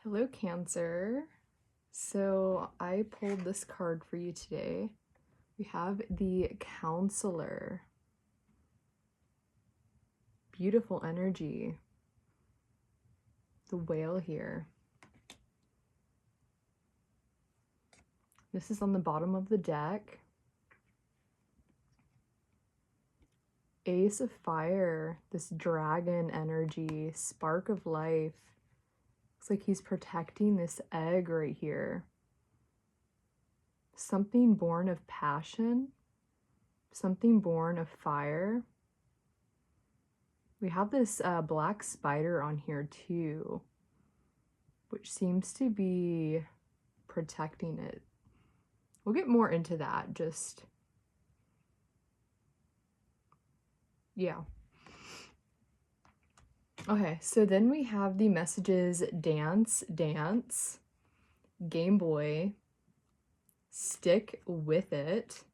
Hello, Cancer. So I pulled this card for you today. We have the Counselor. Beautiful energy. The Whale here. This is on the bottom of the deck. Ace of Fire. This dragon energy. Spark of life. Looks like he's protecting this egg right here. Something born of passion. Something born of fire. We have this black spider on here too, which seems to be protecting it. We'll get more into that, yeah. Okay, so then we have the messages dance, dance, Game Boy, stick with it,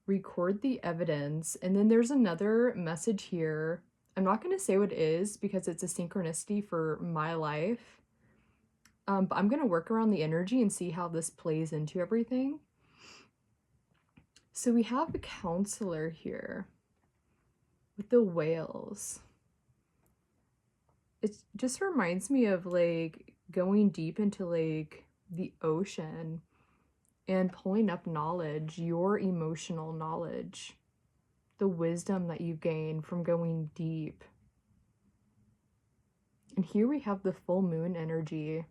record the evidence, and then there's another message here. I'm not going to say what it is because it's a synchronicity for my life. But I'm going to work around the energy and see how this plays into everything. So we have a Counselor here with the whales. It just reminds me of like going deep into like the ocean and pulling up knowledge, your emotional knowledge, the wisdom that you gain from going deep. And here we have the full moon energy,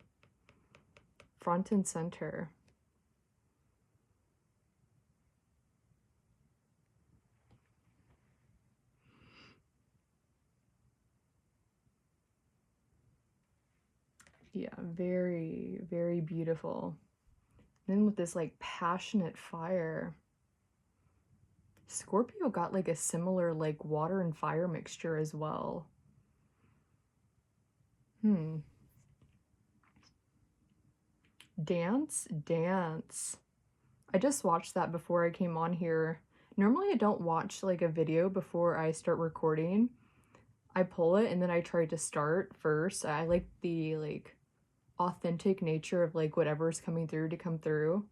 front and center. Yeah, very, very beautiful. Then with this like passionate fire, Scorpio got like a similar like water and fire mixture as well. Dance, dance. I just watched that before I came on here. Normally I don't watch like a video before I start recording. I pull it and then I try to start first. I like the like authentic nature of like whatever's coming through to come through.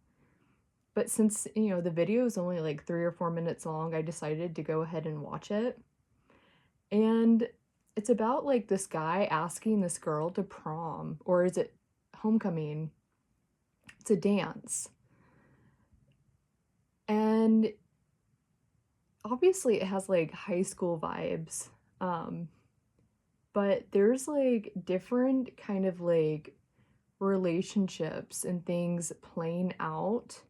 But since, you know, the video is only like 3 or 4 minutes long, I decided to go ahead and watch it. And it's about like this guy asking this girl to prom, or is it homecoming? It's a dance. And obviously it has like high school vibes. But there's like different kind of like relationships and things playing out.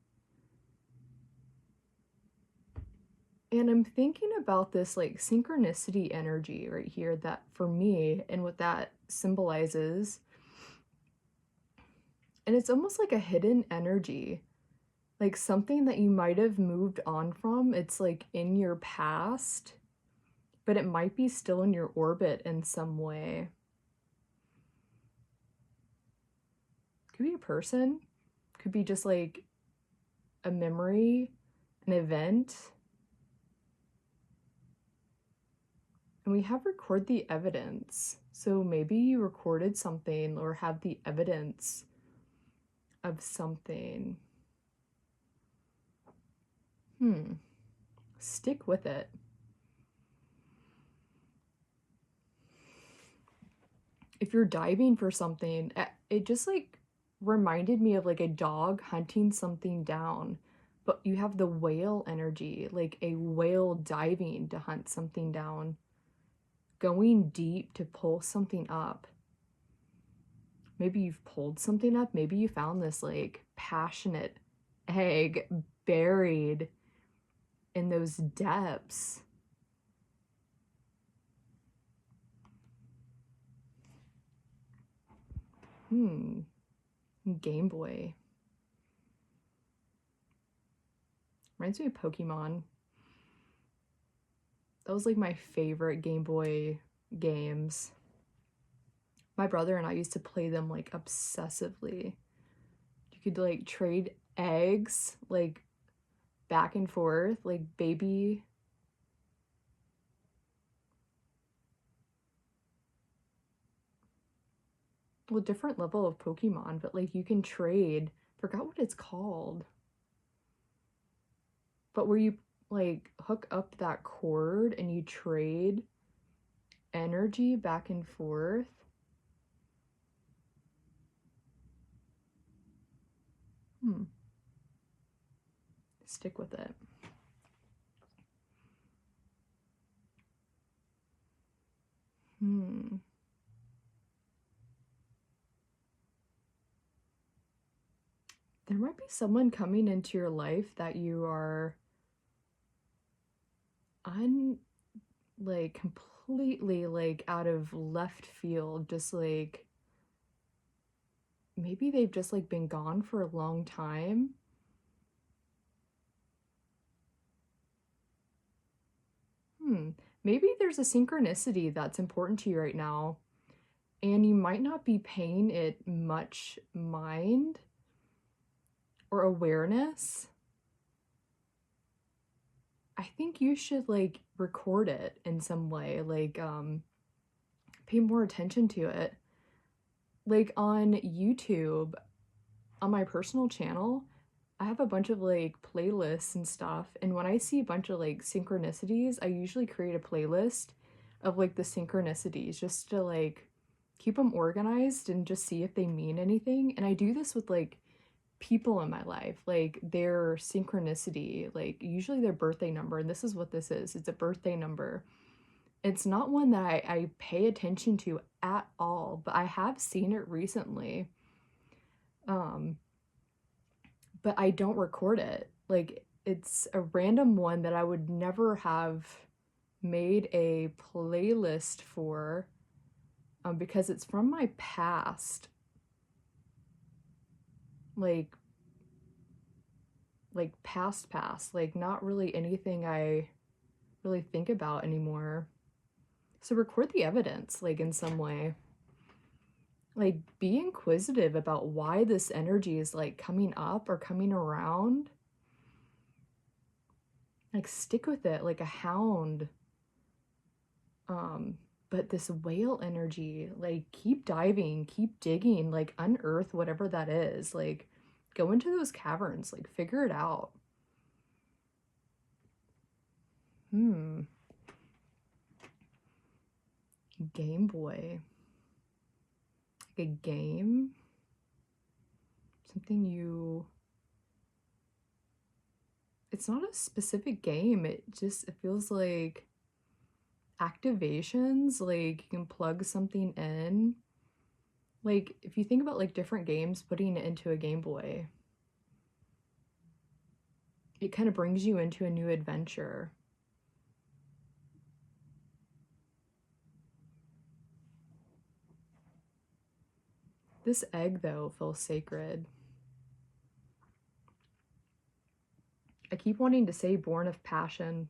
And I'm thinking about this like synchronicity energy right here that for me and what that symbolizes. And it's almost like a hidden energy, like something that you might have moved on from. It's like in your past, but it might be still in your orbit in some way. Could be a person, could be just like a memory, an event. And we have record the evidence. So maybe you recorded something or have the evidence of something. Stick with it. If you're diving for something, it just like reminded me of like a dog hunting something down, but you have the whale energy, like a whale diving to hunt something down, going deep to pull something up. Maybe you've pulled something up. Maybe you found this like passionate egg buried in those depths. Game Boy. Reminds me of Pokemon. That was like my favorite Game Boy games. My brother and I used to play them like obsessively. You could like trade eggs like back and forth, like baby. well, different level of Pokemon, but like you can trade, forgot what it's called, but where you like hook up that cord and you trade energy back and forth. Stick with it. There might be someone coming into your life that you are like completely like out of left field, just like maybe they've just like been gone for a long time. Maybe there's a synchronicity that's important to you right now, and you might not be paying it much mind or awareness. I think you should like record it in some way, like pay more attention to it. Like on YouTube, on my personal channel, I have a bunch of like playlists and stuff, and when I see a bunch of like synchronicities, I usually create a playlist of like the synchronicities just to like keep them organized and just see if they mean anything. And I do this with like people in my life, like their synchronicity, like usually their birthday number, and this is what this is. It's a birthday number. It's not one that I pay attention to at all, but I have seen it recently. But I don't record it. Like it's a random one that I would never have made a playlist for, because it's from my past. Like past, like not really anything I really think about anymore. So record the evidence, like in some way. Like be inquisitive about why this energy is like coming up or coming around. Like stick with it like a hound. But this whale energy, like keep diving, keep digging, like unearth whatever that is. Like go into those caverns, like figure it out. Game Boy. Like a game? Something you... It's not a specific game. It feels like activations. Like you can plug something in. Like if you think about like different games, putting it into a Game Boy, it kind of brings you into a new adventure. This egg, though, feels sacred. I keep wanting to say born of passion.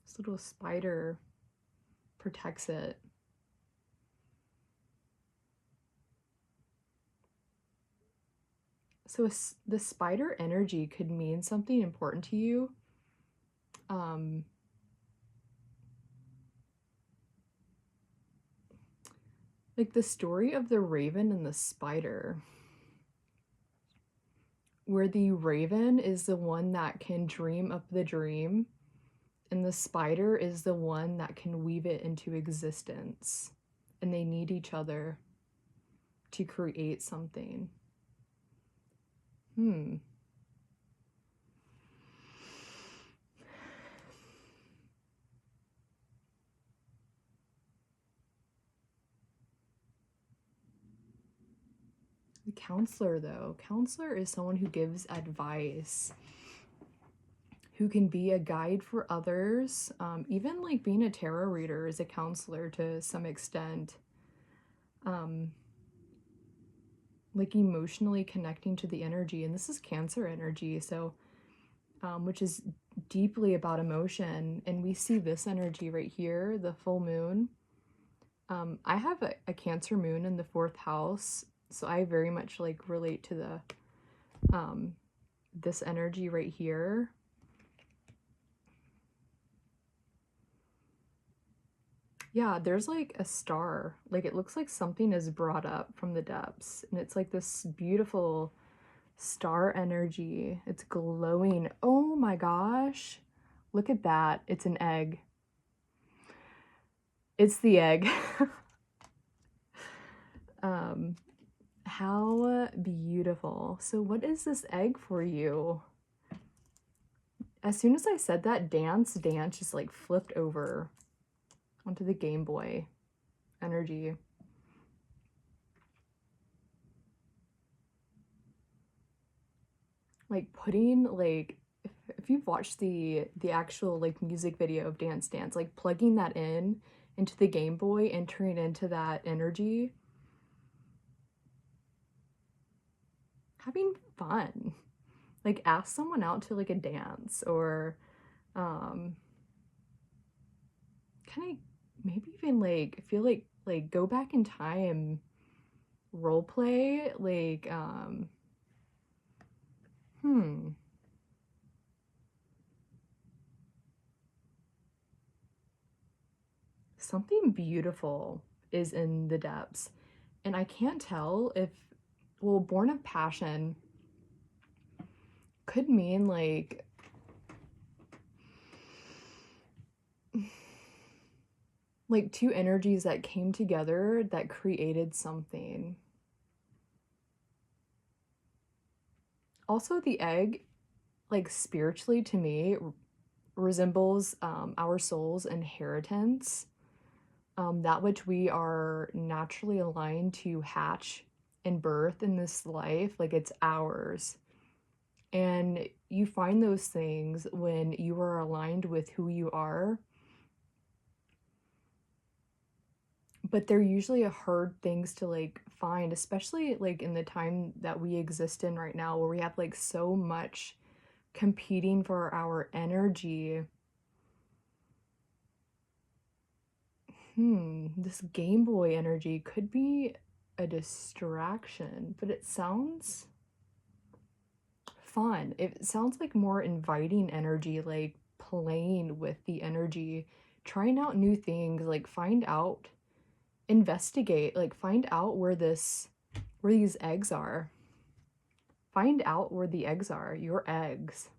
This little spider protects it. So the spider energy could mean something important to you. Like the story of the raven and the spider, where the raven is the one that can dream up the dream, and the spider is the one that can weave it into existence. And they need each other to create something. The counselor, though. Counselor is someone who gives advice, who can be a guide for others. Even like being a tarot reader is a counselor to some extent. Like emotionally connecting to the energy. And this is Cancer energy, so which is deeply about emotion. And we see this energy right here, the full moon. I have a Cancer moon in the 4th house, so I very much like relate to the this energy right here. Yeah, there's like a star. Like it looks like something is brought up from the depths. And it's like this beautiful star energy. It's glowing. Oh my gosh. Look at that. It's an egg. It's the egg. um, how beautiful. So what is this egg for you? As soon as I said that, dance just like flipped over onto the Game Boy energy. Like putting like if you've watched the actual like music video of Dance Dance, like plugging that in into the Game Boy, entering into that energy, having fun. Like ask someone out to like a dance or kind of maybe even like feel like go back in time, role play like something beautiful is in the depths. And I can't tell if, well, born of passion could mean like two energies that came together that created something. Also, the egg, like spiritually to me, resembles our soul's inheritance, that which we are naturally aligned to hatch and birth in this life, like it's ours. And you find those things when you are aligned with who you are. But they're usually hard things to like find, especially like in the time that we exist in right now, where we have like so much competing for our energy. This Game Boy energy could be a distraction, but it sounds fun. It sounds like more inviting energy, like playing with the energy, trying out new things, like find out, investigate, like find out where these eggs are. Find out where the eggs are, your eggs.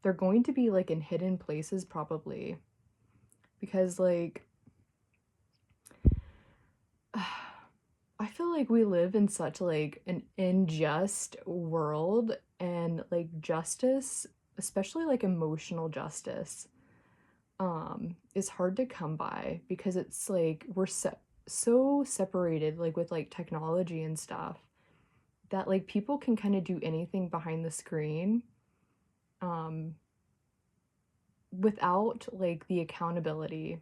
They're going to be like in hidden places probably. Because like I feel like we live in such like an unjust world, and like justice, especially like emotional justice, is hard to come by because it's like we're so separated like with like technology and stuff that like people can kind of do anything behind the screen um without like the accountability.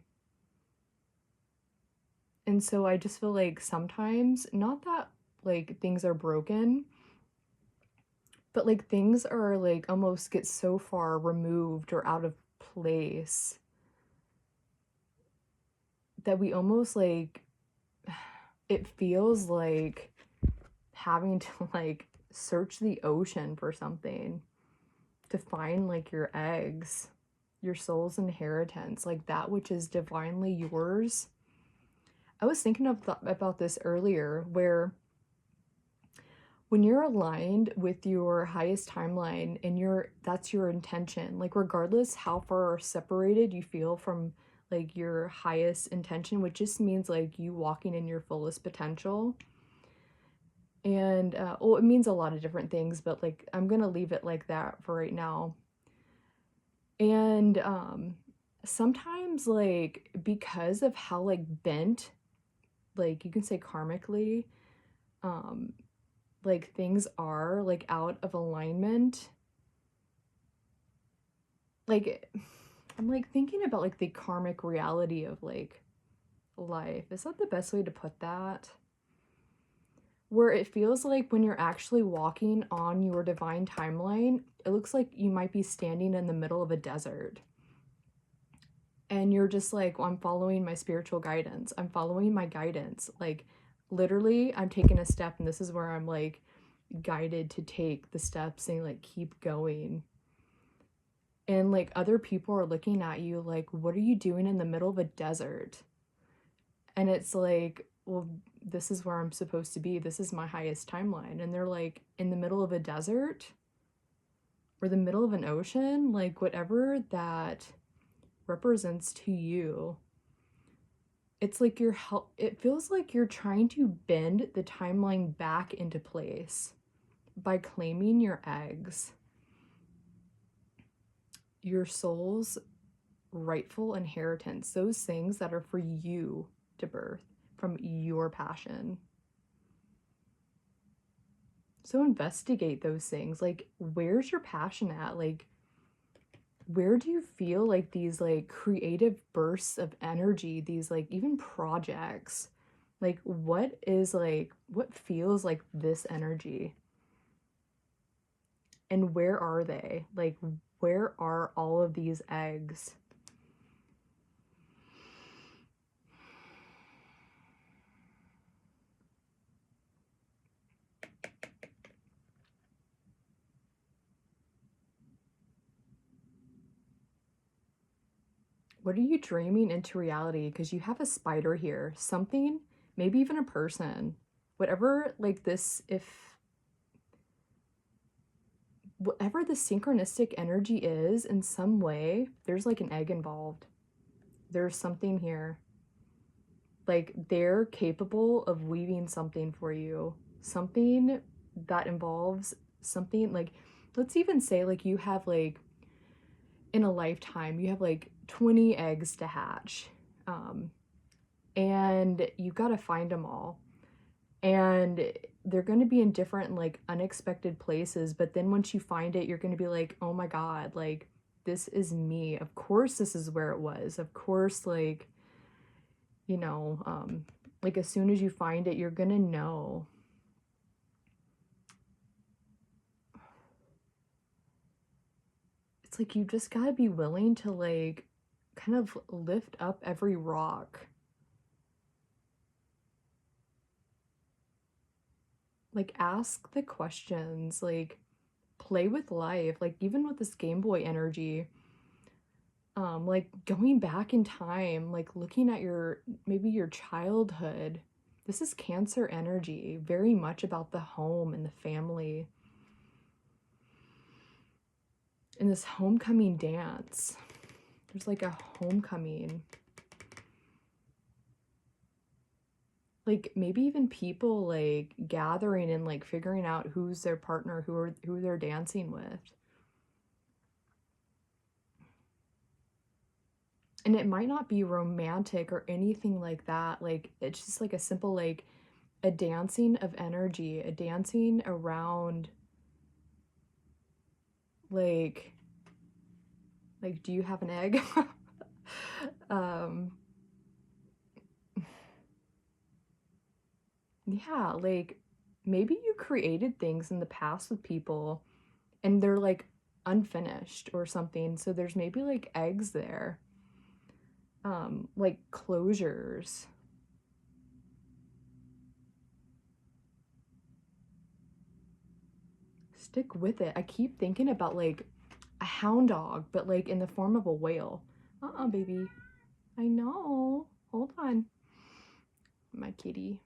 And so I just feel like sometimes, not that like things are broken, but like things are like almost get so far removed or out of place that we almost like it feels like having to like search the ocean for something to find like your eggs, your soul's inheritance, like that which is divinely yours. I was thinking about this earlier, where when you're aligned with your highest timeline and that's your intention, like regardless how far separated you feel from like your highest intention, which just means like you walking in your fullest potential. And well, it means a lot of different things, but like I'm gonna leave it like that for right now. And sometimes like because of how like bent, like you can say karmically, um like things are like out of alignment, like I'm like thinking about like the karmic reality of like life. Is that the best way to put that? Where it feels like when you're actually walking on your divine timeline, it looks like you might be standing in the middle of a desert. And you're just like, well, I'm following my spiritual guidance. I'm following my guidance. Like literally, I'm taking a step and this is where I'm like guided to take the steps and like keep going. And like other people are looking at you like, what are you doing in the middle of a desert? And it's like, well, this is where I'm supposed to be. This is my highest timeline. And they're like, in the middle of a desert or the middle of an ocean, like whatever that represents to you. It's like it feels like you're trying to bend the timeline back into place by claiming your eggs, your soul's rightful inheritance, those things that are for you to birth from your passion. So investigate those things. Like, where's your passion at? Like, where do you feel like these like creative bursts of energy, these like even projects? Like, what feels like this energy? And where are they? Like, where are all of these eggs? What are you dreaming into reality? Because you have a spider here, something, maybe even a person, whatever, like this, if whatever the synchronistic energy is, in some way, there's like an egg involved. There's something here. Like they're capable of weaving something for you, something that involves something like, let's even say, like, you have like in a lifetime, you have like 20 eggs to hatch. And you got to find them all. And they're going to be in different, like, unexpected places. But then once you find it, you're going to be like, oh my God, like, this is me. Of course, this is where it was. Of course, like, you know, like, as soon as you find it, you're going to know. It's like you just got to be willing to, like, kind of lift up every rock. Like, ask the questions, like, play with life. Like, even with this Game Boy energy, like going back in time, like looking at your, maybe your childhood. This is Cancer energy, very much about the home and the family. In this homecoming dance, there's like a homecoming. Like maybe even people like gathering and like figuring out who's their partner, who they're dancing with. And it might not be romantic or anything like that. Like it's just like a simple, like, a dancing of energy, a dancing around, like do you have an egg? um yeah, like maybe you created things in the past with people and they're like unfinished or something, so there's maybe like eggs there, like closures. Stick with it. I keep thinking about like a hound dog, but like in the form of a whale. Baby, I know, hold on. My kitty,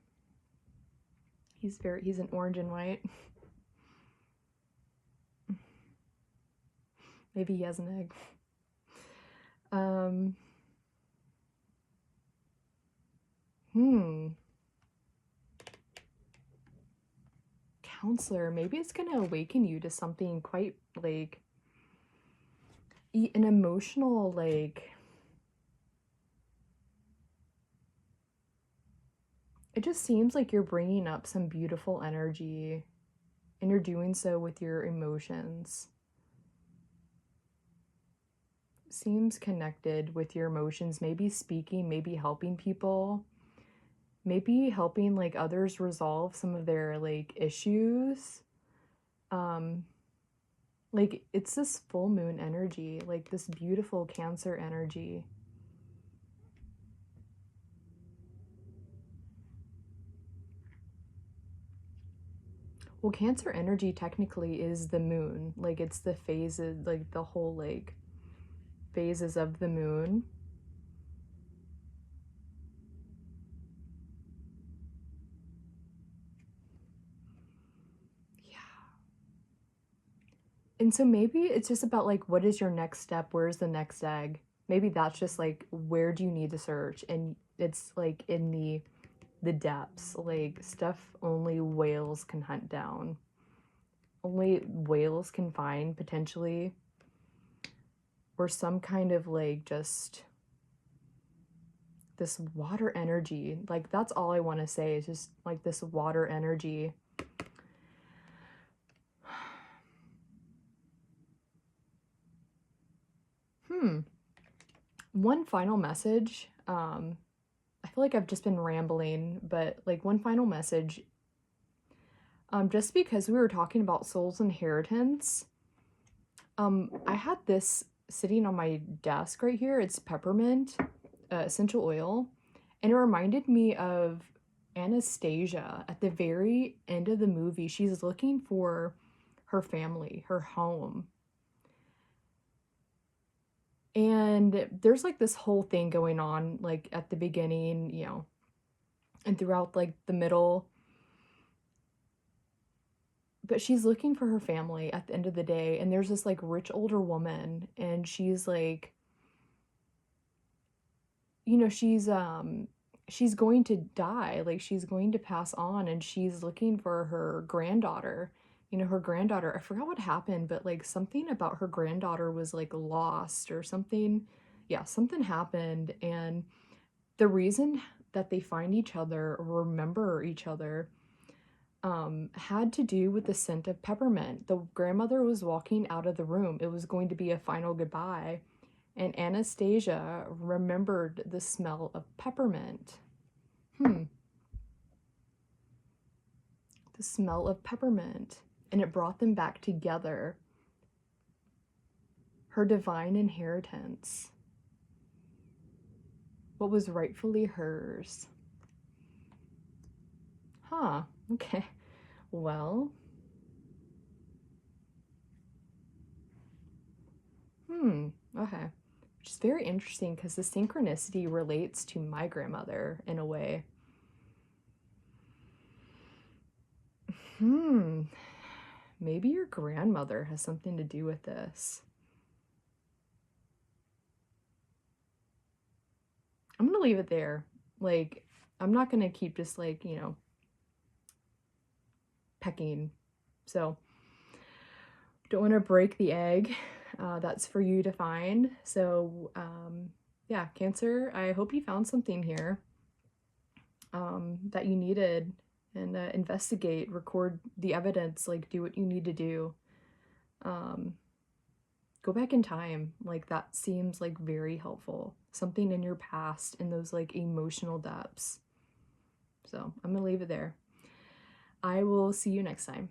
he's an orange and white. Maybe he has an egg. Um, hmm. Counselor, maybe it's gonna awaken you to something quite like an emotional, like, it just seems like you're bringing up some beautiful energy and you're doing so with your emotions. Seems connected with your emotions, maybe speaking, maybe helping people, maybe helping like others resolve some of their like issues. Um, like it's this full moon energy, like this beautiful Cancer energy. Well, Cancer energy technically is the moon. Like it's the phases, like the whole, like, phases of the moon. Yeah. And so maybe it's just about like, what is your next step? Where's the next egg? Maybe that's just like, where do you need to search? And it's like in the depths, like stuff only whales can hunt down. Only whales can find potentially, or some kind of like just this water energy. Like that's all I want to say is just like this water energy. One final message. I feel like I've just been rambling, but like one final message. Just because we were talking about soul's inheritance, I had this sitting on my desk right here. It's peppermint essential oil, and it reminded me of Anastasia at the very end of the movie. She's looking for her family, her home. And there's like this whole thing going on, like at the beginning, you know, and throughout like the middle. But she's looking for her family at the end of the day. And there's this like rich older woman, and she's like, you know, she's going to die, like she's going to pass on, and she's looking for her granddaughter. You know, her granddaughter, I forgot what happened, but like something about her granddaughter was like lost or something. Yeah, something happened, and the reason that they find each other or remember each other had to do with the scent of peppermint. The grandmother was walking out of the room. It was going to be a final goodbye, and Anastasia remembered the smell of peppermint. The smell of peppermint. And it brought them back together. Her divine inheritance. What was rightfully hers. Huh, okay. Well, okay. Which is very interesting because the synchronicity relates to my grandmother in a way. Maybe your grandmother has something to do with this. I'm gonna leave it there. Like, I'm not gonna keep just like, you know, pecking. So, don't want to break the egg. That's for you to find. So, yeah, Cancer, I hope you found something here that you needed, and investigate, record the evidence, like do what you need to do. Go back in time. Like that seems like very helpful. Something in your past, in those like emotional depths. So I'm gonna leave it there. I will see you next time.